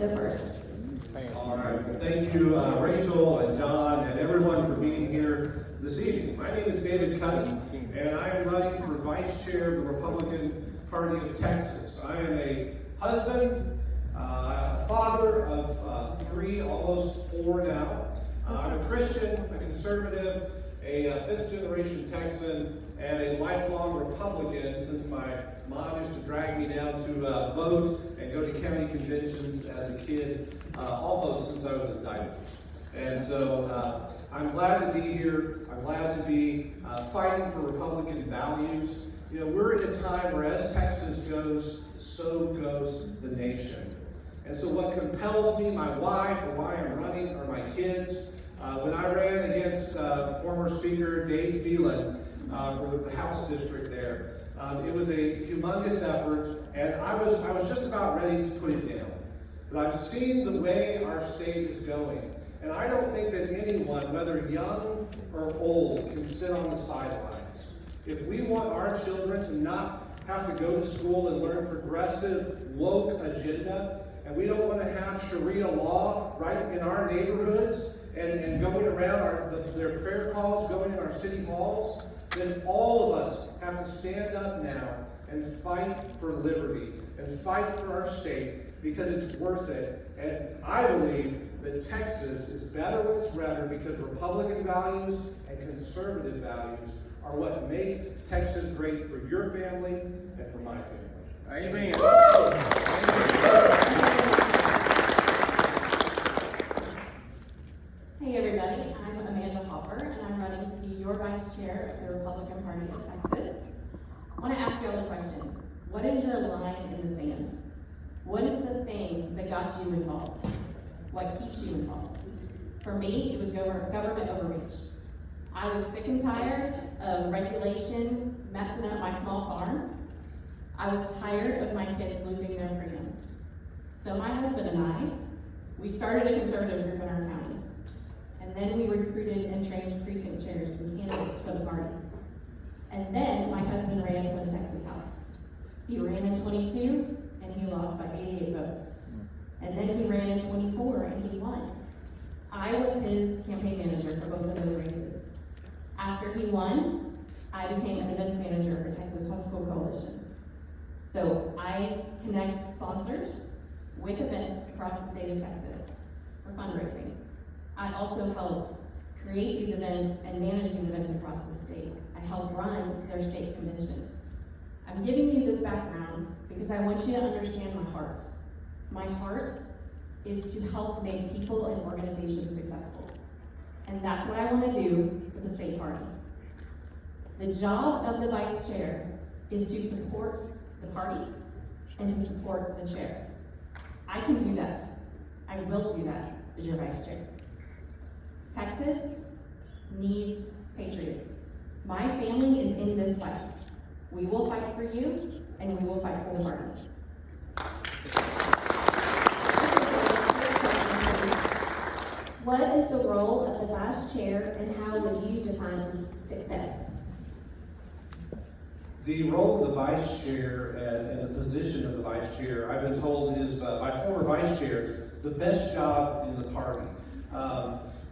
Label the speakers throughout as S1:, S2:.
S1: go first.
S2: All right. Well, thank you, Rachel and John and everyone for being here this evening. My name is David Cuddy, and I am running for Vice Chair of the Republican Party of Texas. I am a husband, a father of three, almost four now. I'm a Christian, a conservative, a fifth-generation Texan, and a lifelong Republican since my mom used to drag me down to vote and go to county conventions as a kid, almost since I was a diaper. And so I'm glad to be here. I'm glad to be fighting for Republican values. You know, we're in a time where as Texas goes, so goes the nation. And so what compels me, my wife, or why I'm running, are my kids. When I ran against former Speaker Dave Phelan for the House district there, it was a humongous effort, and I was just about ready to put it down. But I've seen the way our state is going, and I don't think that anyone, whether young or old, can sit on the sidelines. If we want our children to not have to go to school and learn progressive, woke agenda, and we don't want to have Sharia law right in our neighborhoods, and going around their prayer calls, going in our city halls, then all of us have to stand up now and fight for liberty and fight for our state because it's worth it. And I believe that Texas is better when it's redder because Republican values and conservative values are what make Texas great for your family and for my family.
S3: Amen.
S1: Hey everybody, I'm Amanda Hopper, and I'm running to be your Vice Chair of the Republican Party of Texas. I want to ask you all a question. What is your line in the sand? What is the thing that got you involved? What keeps you involved? For me, it was government overreach. I was sick and tired of regulation messing up my small farm. I was tired of my kids losing their freedom. So my husband and I, we started a conservative group in our county. And then we recruited and trained precinct chairs and candidates for the party. And then my husband ran for the Texas House. He ran in 22 and he lost by 88 votes. And then he ran in 24 and he won. I was his campaign manager for both of those races. After he won, I became an events manager for Texas Homeschool Coalition. So I connect sponsors with events across the state of Texas for fundraising. I also help create these events and manage these events across the state. I help run their state convention. I'm giving you this background because I want you to understand my heart. My heart is to help make people and organizations successful. And that's what I want to do for the state party. The job of the vice chair is to support the party and to support the chair. I can do that. I will do that as your vice chair. Texas needs patriots. My family is in this fight. We will fight for you, and we will fight for the party. What is the role of the vice chair, and how would you define success?
S2: The role of the vice chair and the position of the vice chair, I've been told, is by former vice chairs, the best job in the party.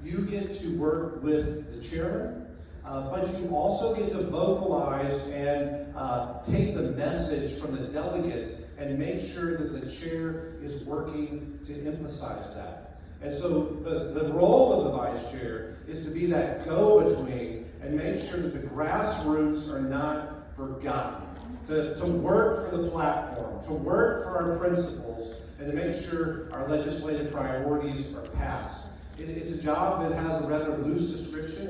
S2: You get to work with the chairman, but you also get to vocalize and take the message from the delegates and make sure that the chair is working to emphasize that. And so the role of the vice chair is to be that go-between and make sure that the grassroots are not forgotten, to work for the platform, to work for our principles, and to make sure our legislative priorities are passed. It's a job that has a rather loose description.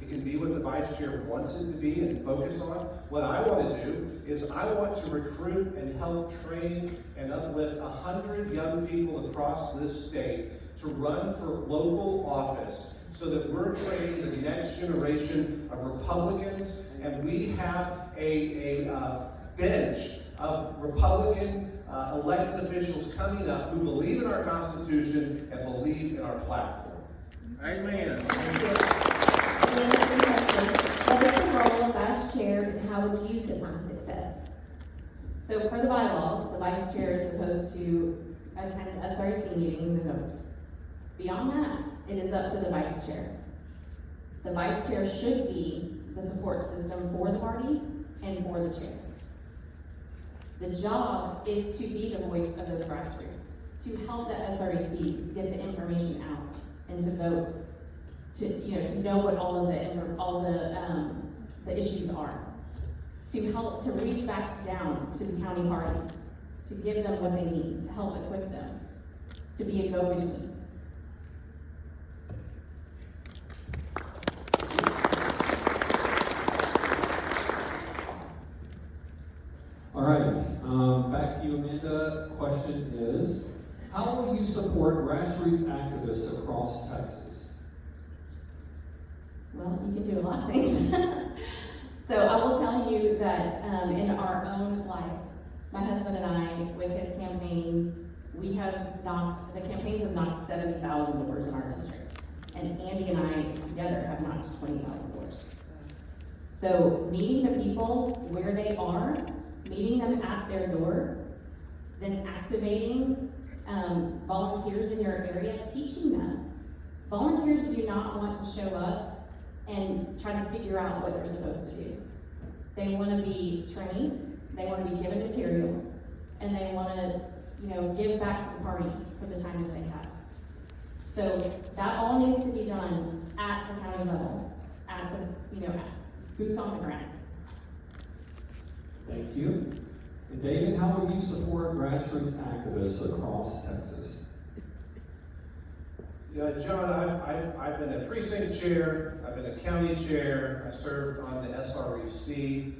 S2: It can be what the vice chair wants it to be and focus on. What I want to do is I want to recruit and help train and uplift 100 young people across this state to run for local office so that we're training the next generation of Republicans, and we have a bench of Republican elected officials coming up who believe in our Constitution and believe in our platform.
S3: Amen.
S1: Thank you. And the second question, what is the role of vice chair, and how would you define success? So for the bylaws, the vice chair is supposed to attend SRC meetings and vote. Beyond that, it is up to the vice chair. The vice chair should be the support system for the party and for the chair. The job is to be the voice of those grassroots, to help the SRECs get the information out and to vote, to know what all the issues are, to help to reach back down to the county parties, to give them what they need, to help equip them, to be a go-between.
S3: All right, back to you, Amanda. Question is, how will you support grassroots activists across Texas?
S1: Well, you can do a lot of things. So I will tell you that in our own life, my husband and I, with his campaigns, the campaigns have knocked 70,000 doors in our district. And Andy and I together have knocked 20,000 doors. So meeting the people where they are, meeting them at their door, then activating volunteers in your area, teaching them. Volunteers do not want to show up and try to figure out what they're supposed to do. They want to be trained, they want to be given materials, and they want to, give back to the party for the time that they have. So that all needs to be done at the county level, at the, boots on the ground.
S3: Thank you. And David, how will you support grassroots activists across Texas?
S2: Yeah, John, I've been a precinct chair, I've been a county chair, I served on the SREC.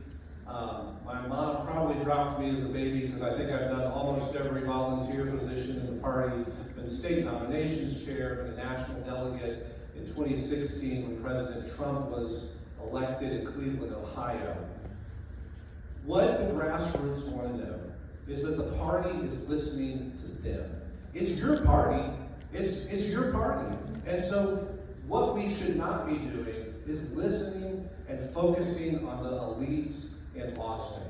S2: My mom probably dropped me as a baby because I think I've done almost every volunteer position in the party. Been state nominations chair, been a national delegate in 2016 when President Trump was elected in Cleveland, Ohio. What the grassroots want to know is that the party is listening to them. It's your party. It's your party. And so what we should not be doing is listening and focusing on the elites in Austin.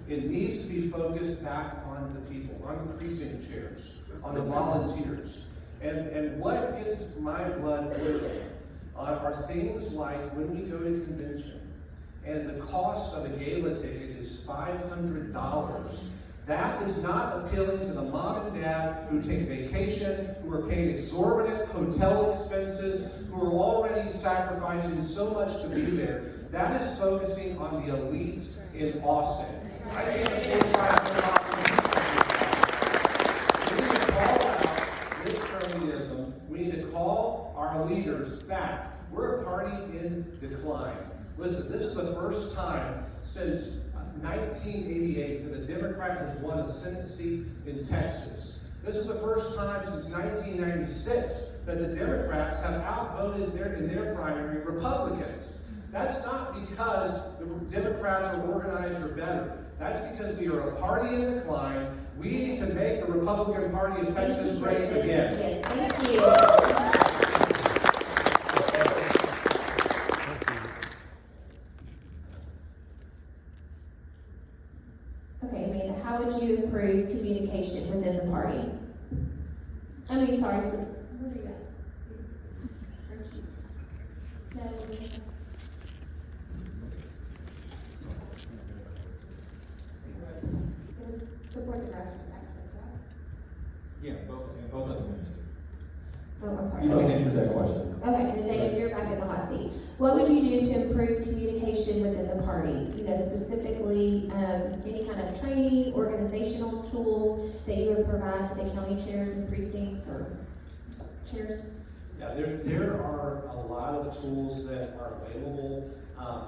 S2: It needs to be focused back on the people, on the precinct chairs, on the volunteers. And what gets my blood boiling are things like when we go to convention and the cost of a gala ticket is $500. That is not appealing to the mom and dad who take vacation, who are paying exorbitant hotel expenses, who are already sacrificing so much to be there. That is focusing on the elites in Austin. I can't afford $500. We need to call out this cronyism. We need to call our leaders back. We're a party in decline. Listen, this is the first time since 1988 that a Democrat has won a Senate seat in Texas. This is the first time since 1996 that the Democrats have outvoted in their primary Republicans. That's not because the Democrats are organized or better. That's because we are a party in decline. We need to make the Republican Party of Texas great again.
S1: Yes, thank you. Okay, Amanda, how would you improve communication within the party? What do you got? Support the grassroots activists, right?
S4: Yeah, both of them answered.
S1: Oh, I'm sorry.
S3: You don't
S1: Okay.
S3: answer that question.
S1: Okay, then David, you're back in the hot seat. What would you do to improve communication within the party? Specifically, any kind of training, organizational tools that you would provide to the county chairs and precincts or chairs?
S2: Yeah, there are a lot of tools that are available,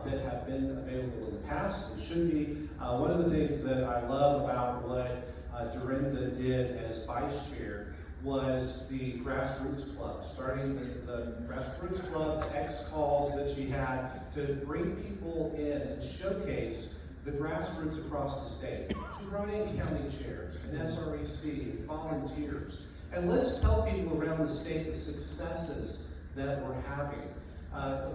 S2: that have been available in the past and should be. One of the things that I love about what Dorinda did as vice chair was the Grassroots Club, starting the Grassroots Club, the X calls that she had to bring people in and showcase the grassroots across the state. She brought in county chairs, an SREC, and volunteers. And let's tell people around the state the successes that we're having.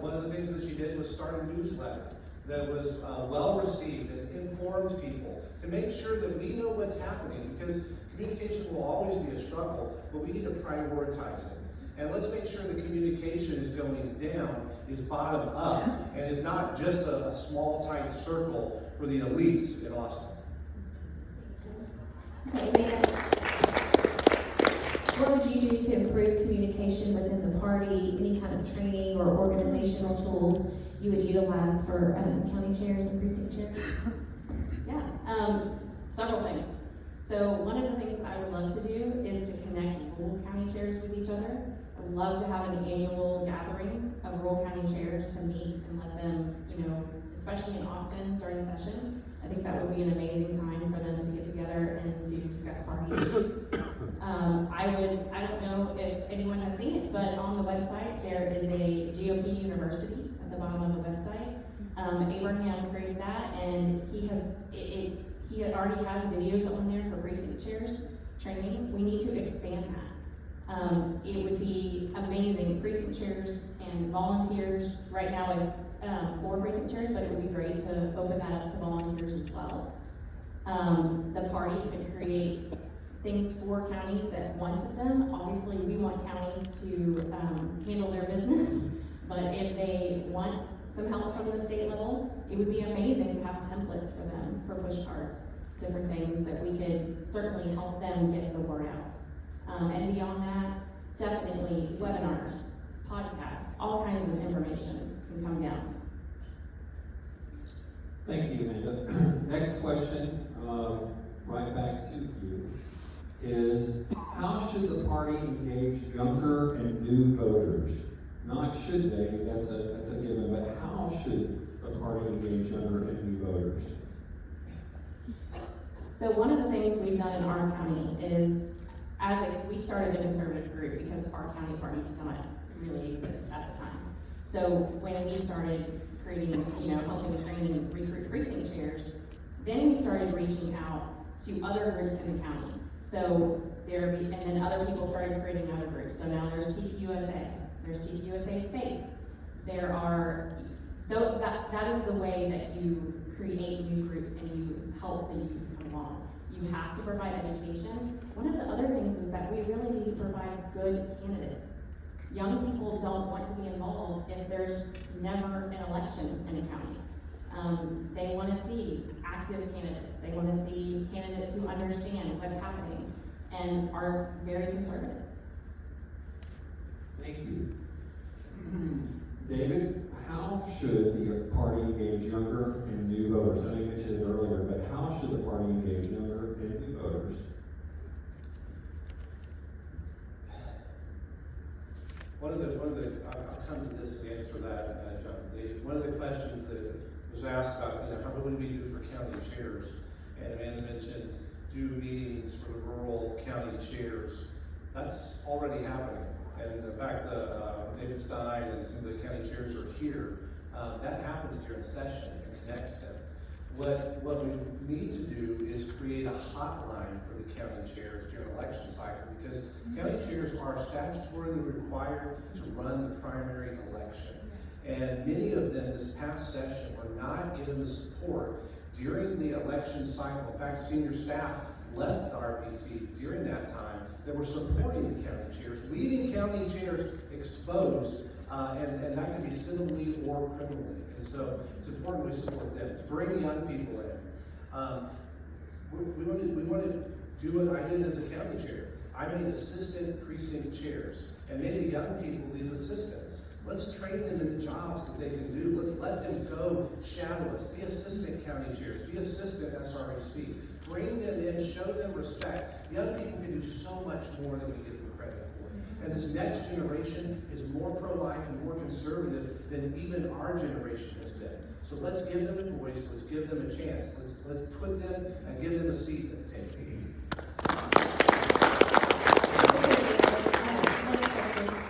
S2: One of the things that she did was start a newsletter that was well received and informed people to make sure that we know what's happening, because Communication will always be a struggle, but we need to prioritize it. And let's make sure the communication is going down, is bottom up, and is not just a small, tight circle for the elites in Austin.
S1: Okay, Amanda. What would you do to improve communication within the party? Any kind of training or organizational tools you would utilize for county chairs and precinct chairs? Yeah, several things. So one of the things I would love to do is to connect rural county chairs with each other. I would love to have an annual gathering of rural county chairs to meet and let them, especially in Austin during session. I think that would be an amazing time for them to get together and to discuss party issues. I don't know if anyone has seen it, but on the website there is a GOP University at the bottom of the website. Abraham created that, and he already has videos on there for precinct chairs training. We need to expand that. It would be amazing, precinct chairs and volunteers. Right now it's 4 precinct chairs, but it would be great to open that up to volunteers as well. The party could create things for counties that wanted them. Obviously, we want counties to handle their business, but if they want some help from the state level, it would be amazing to have templates for them, for push cards, different things that we could certainly help them get the word out. And beyond that, definitely webinars, podcasts, all kinds of information can come down.
S3: Thank you, Amanda. Next question, right back to you, is how should the party engage younger and new voters? Not should they, that's a given, but how should the party engage younger and new voters?
S1: So one of the things we've done in our county is, we started a conservative group because our county party did not really exist at the time. So when we started creating, helping train and recruit precinct chairs, then we started reaching out to other groups in the county. So and then other people started creating other groups. So now there's TPUSA, there's TPUSA Faith. There are, that is the way that you create new groups and you help the youth come along. You have to provide education. One of the other things is that we really need to provide good candidates. Young people don't want to be involved if there's never an election in a county. They want to see active candidates. They want to see candidates who understand what's happening and are very conservative.
S3: Thank you. David, how should the party engage younger and new voters? I know you mentioned it earlier, but how should the party engage younger and new voters?
S2: I'll come to this and answer that, John. One of the questions that was asked about, how would we do for county chairs? And Amanda mentioned do meetings for the rural county chairs. That's already happening. And in fact, David Stein and some of the county chairs are here. That happens during session and connects them. What we need to do is create a hotline for the county chairs during election cycle, because county chairs are statutorily required to run the primary election. And many of them this past session were not given the support during the election cycle. In fact, senior staff left the RPT during that time that were supporting the county chairs, leaving county chairs exposed, and that could be civilly or criminally. And so it's important we support them, to bring young people in. We want to do what I did as a county chair. I made assistant precinct chairs and made the young people these assistants. Let's train them in the jobs that they can do. Let's let them go shadow us, be assistant county chairs, be assistant SREC. Bring them in, show them respect. Young people can do so much more than we give them credit for. And this next generation is more pro-life and more conservative than even our generation has been. So let's give them a voice, let's give them a chance. Let's put them and give them a seat at the table.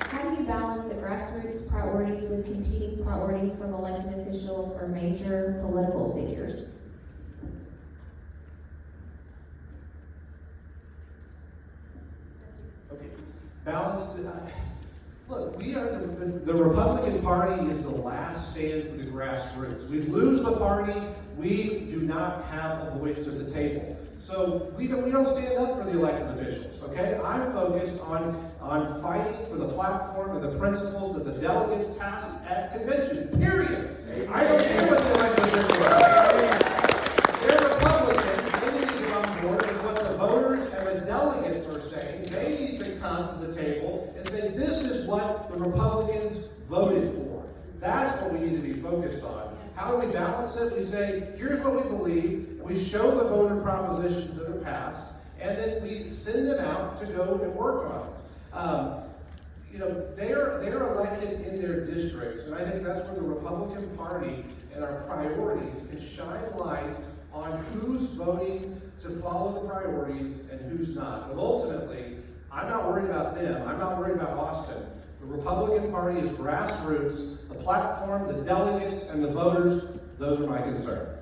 S1: How do you balance the grassroots priorities with competing priorities from elected officials or major political figures?
S2: Okay, balance. Look, we are the Republican Party is the last stand for the grassroots. We lose the party, we do not have a voice at the table. So we don't stand up for the elected officials, okay? I'm focused on fighting for the platform and the principles that the delegates pass at convention, period. I don't care what the elected officials are. They're Republicans, they need to get on board with what the voters and the delegates are saying. They need to come to the table and say, this is what the Republicans voted for. That's what we need to be focused on. How do we balance it? We say, here's what we believe. We show the voter propositions that are passed, and then we send them out to go and work on it. They're elected in their districts, and I think that's where the Republican Party and our priorities can shine light on who's voting to follow the priorities and who's not. But ultimately, I'm not worried about them. I'm not worried about Austin. The Republican Party is grassroots. The platform, the delegates, and the voters, those are my concerns.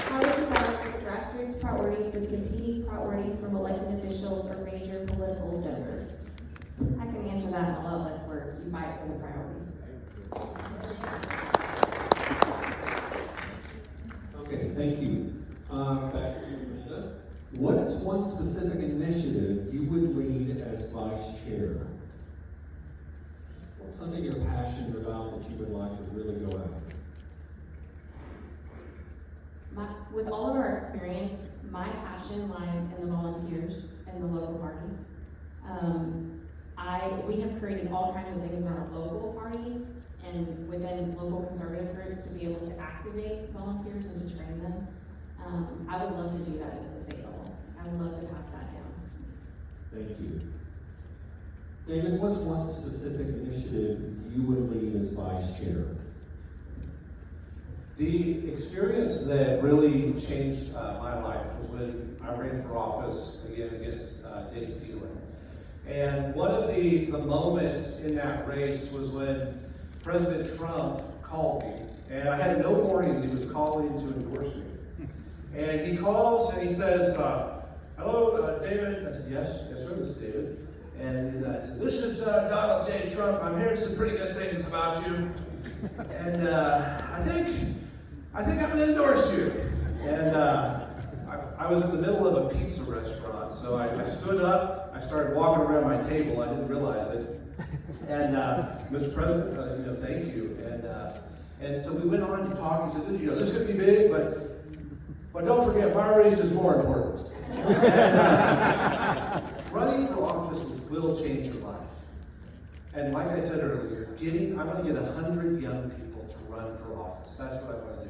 S1: How would you balance the grassroots priorities with competing priorities from elected officials or major political donors? I can answer that in a lot less words. You fight for the priorities.
S3: Okay, thank you. Back to you, Amanda. What is one specific initiative you would lead as vice chair? What's something you're passionate about that you would like to really go after?
S1: With all of our experience, my passion lies in the volunteers and the local parties. We have created all kinds of things in our local party and within local conservative groups to be able to activate volunteers and to train them. I would love to do that at the state level. I would love to pass that down.
S3: Thank you. David, what's one specific initiative you would lead as vice chair?
S2: The experience that really changed my life was when I ran for office again against Dave Phelan. And one of the moments in that race was when President Trump called me. And I had no warning he was calling to endorse me. And he calls and he says, hello, David. I said, yes, sir, this is David. And he says, this is Donald J. Trump. I'm hearing some pretty good things about you. And I think I'm going to endorse you. And I was in the middle of a pizza restaurant, so I stood up, I started walking around my table, I didn't realize it. And Mr. President, thank you. And so we went on to talk. He said, this could be big, but don't forget, my race is more important. And, running for office will change your life. And like I said earlier, I'm going to get 100 young people to run for office. That's what I want to do.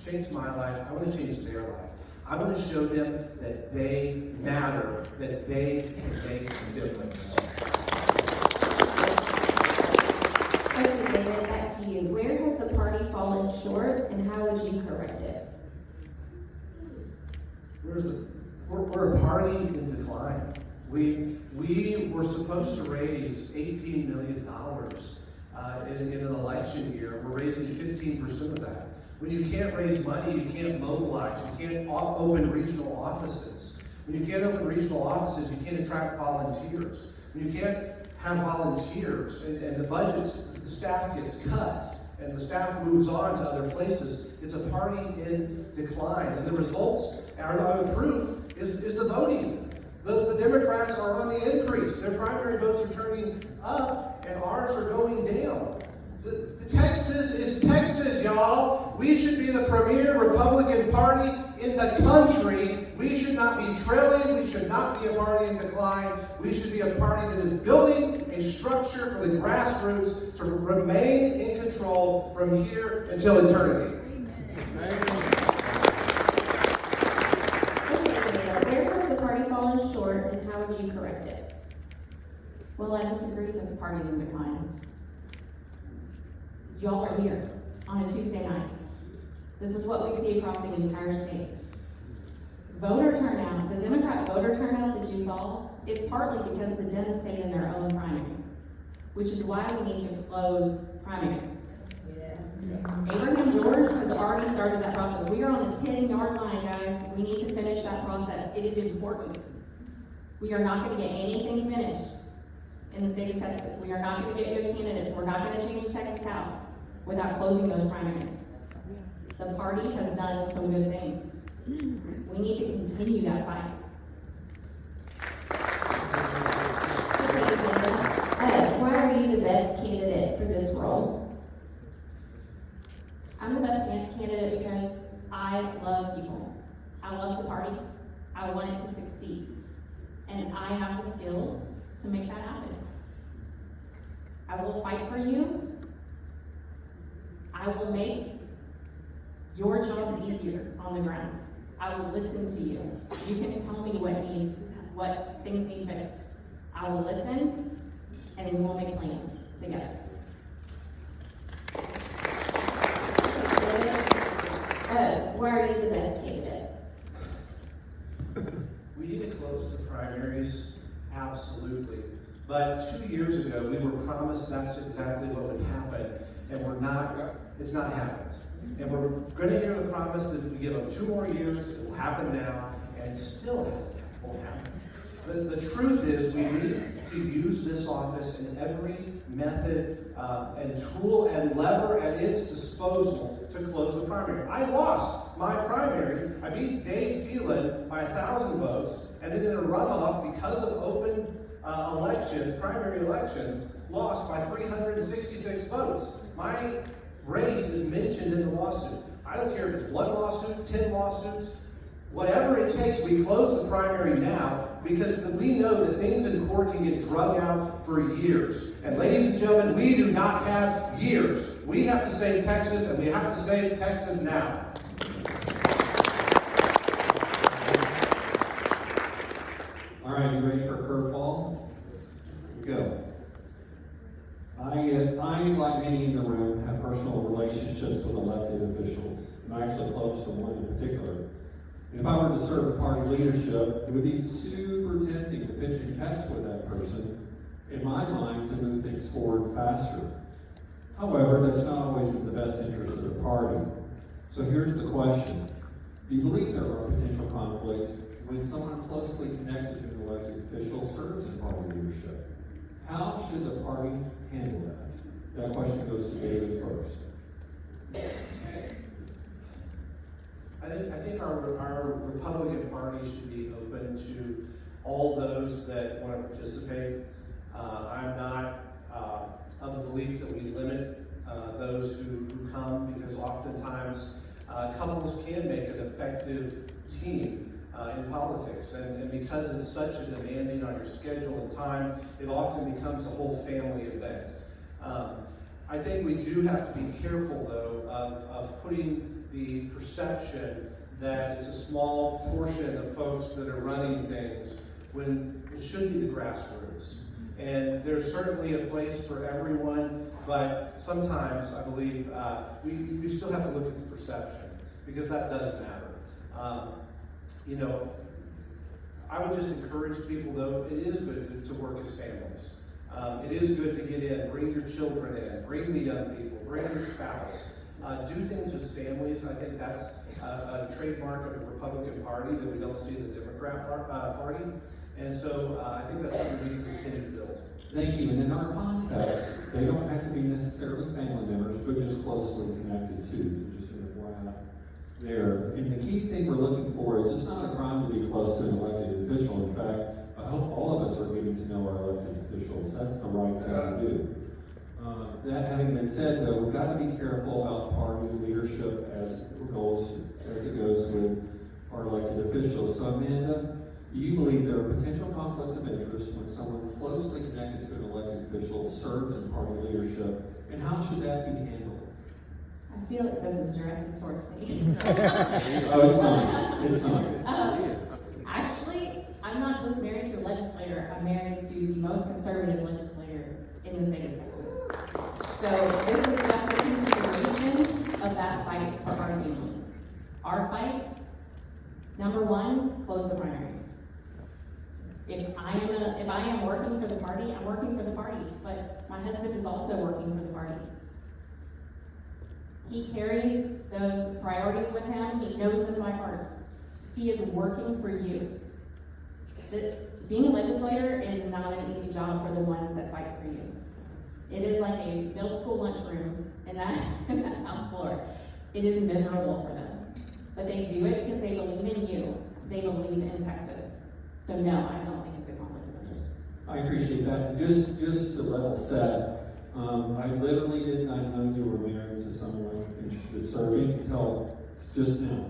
S2: Change my life. I want to change their life. I want to show them that they matter, that they can make a difference.
S1: Okay, David, back to you. Where has the party fallen short, and how would you correct it?
S2: We're a party in decline. We were supposed to raise $18 million in an election year. We're raising 15% of that. When you can't raise money, you can't mobilize. You can't open regional offices. When you can't open regional offices, you can't attract volunteers. When you can't have volunteers and the budgets, the staff gets cut and the staff moves on to other places, it's a party in decline. And the results are the proof is the voting. The Democrats are on the increase. Their primary votes are turning up and ours are going down. The Texas is Texas, y'all. We should be the premier Republican Party in the country. We should not be trailing. We should not be a party in decline. We should be a party that is building a structure for the grassroots to remain in control from here until eternity.
S1: Where has the party fallen short, and how would you correct it? Well, I disagree that the party's in decline. Y'all are here on a Tuesday night. This is what we see across the entire state. Voter turnout, the Democrat voter turnout that you saw, is partly because the Dems stayed in their own primary, which is why we need to close primaries. Abraham George has already started that process. We are on the 10-yard line, guys. We need to finish that process. It is important. We are not going to get anything finished in the state of Texas. We are not going to get good candidates. We're not going to change the Texas House without closing those primaries. The party has done some good things. We need to continue that fight.
S5: Why are you the best candidate for this role?
S1: I'm the best candidate because I love people. I love the party. I want it to succeed. And I have the skills to make that happen. I will fight for you. I will make your jobs easier on the ground. I will listen to you. You can tell me what things need fixed. I will listen, and we will make plans together.
S5: Why are you the best candidate?
S2: We need to close the primaries, absolutely. But 2 years ago, we were promised that's exactly what would happen, and it's not happened. And we're going to hear the promise that we give them 2 more years, it will happen now, and it still won't happen. The truth is, we need to use this office in every method and tool and lever at its disposal to close the primary. I lost my primary. I beat Dave Phelan by 1,000 votes, and then in a runoff, because of open primary elections, lost by 366 votes. My race is mentioned in the lawsuit. I don't care if it's 1 lawsuit, 10 lawsuits, whatever it takes, we close the primary now because we know that things in court can get drug out for years. And ladies and gentlemen, we do not have years. We have to save Texas, and we have to save Texas now.
S3: All right, you ready for a curveball? Go. I, like many in the room, have personal relationships with elected officials. I'm actually close to one in particular. And if I were to serve the party leadership, it would be super tempting to pitch and catch with that person, in my mind, to move things forward faster. However, that's not always in the best interest of the party. So here's the question. Do you believe there are potential conflicts when someone closely connected to an elected official serves in party leadership? How should the party handle that? That question goes to David first.
S2: I think our Republican Party should be open to all those that want to participate. I'm not of the belief that we limit those who come, because oftentimes couples can make an effective team in politics, and because it's such a demanding on your schedule and time, it often becomes a whole family event. I think we do have to be careful, though, of putting the perception that it's a small portion of folks that are running things when it should be the grassroots. And there's certainly a place for everyone, but sometimes I believe we still have to look at the perception, because that does matter. I would just encourage people, though, it is good to work as families. It is good to get in, bring your children in, bring the young people, bring your spouse. Do things as families. I think that's a trademark of the Republican Party that we don't see in the Democrat Party. And so I think that's something we can continue to build.
S3: Thank you. And in our context, they don't have to be necessarily family members, but just closely connected to, just an FYI there. And the key thing we're looking for is it's not a crime to be close to an elected official. In fact, I hope all of us are getting to know our elected officials. That's the right thing to do. That having been said, though, we've got to be careful about party leadership as it goes with our elected officials. So, Amanda, do you believe there are potential conflicts of interest when someone closely connected to an elected official serves in party leadership, and how should that be handled?
S1: I feel like this is directed towards me.
S3: Oh, it's not. It's not.
S1: Actually, I'm not just married to a legislator. I'm married to the most conservative legislator in the state of Texas. So this is just a continuation of that fight for our family. Our fight, number one, close the primaries. If I am working for the party, I'm working for the party. But my husband is also working for the party. He carries those priorities with him. He knows them by heart. He is working for you. Being a legislator is not an easy job for the ones that fight for you. It is like a middle school lunchroom in that house floor. It is miserable for them. But they do it because they believe in you. They believe in Texas. So no, I don't think it's a conflict of interest.
S3: I appreciate that. Just to level set, I literally did not know you were married to someone that's serving until just now.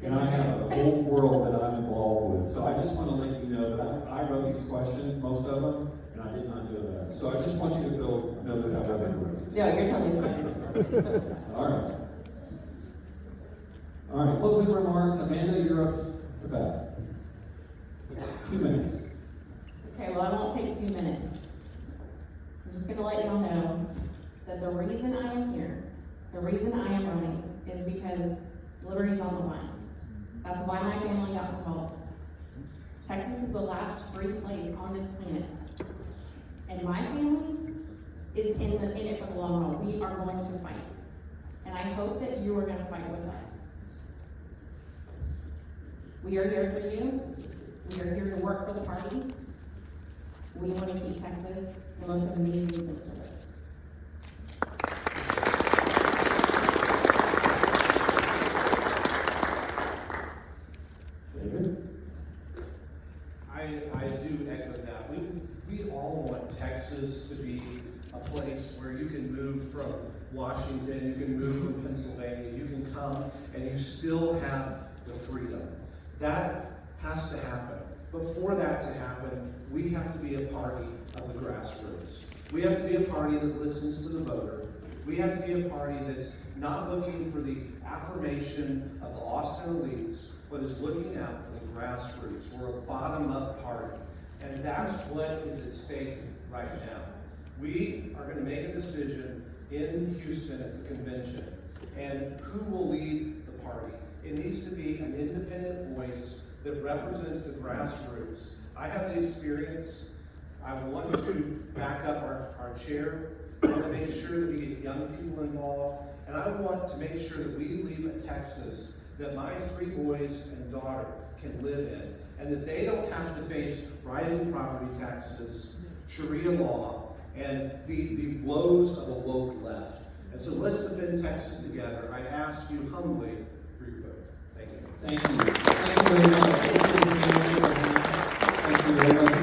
S3: And I have a whole world that I'm involved with. So I just want to let you know that I wrote these questions, most of them, and I did not know that. So I just want you to know that that wasn't correct.
S1: No, you're totally fine. It's totally fine.
S3: All right. All right, closing remarks. Amanda, you're up to bat. 2 minutes.
S1: Okay, well, I won't take 2 minutes. I'm just gonna let you all know that the reason I am here, the reason I am running, is because liberty's on the line. That's why my family got involved. Texas is the last free place on this planet. And my family is in it for the long haul. We are going to fight. And I hope that you are going to fight with us. We are here for you. We are here to work for the party. We want to keep Texas the most amazing place to live.
S3: David?
S2: I do echo that. We all want Texas to be a place where you can move from Washington, you can move from Pennsylvania, you can come and you still have the freedom. That has to happen. But for that to happen, we have to be a party of the grassroots. We have to be a party that listens to the voter. We have to be a party that's not looking for the affirmation of the Austin elites, but is looking out for the grassroots. We're a bottom-up party. And that's what is at stake right now. We are going to make a decision in Houston at the convention. And who will lead the party? It needs to be an independent voice that represents the grassroots. I have the experience. I want to back up our chair. I want to make sure that we get young people involved. And I want to make sure that we leave a Texas that my 3 boys and daughter can live in. And that they don't have to face rising property taxes, Sharia law, and the woes of a woke left. And so let's defend Texas together. I ask you humbly for your vote. Thank you.
S3: Thank you. Thank you very much. Thank you very much.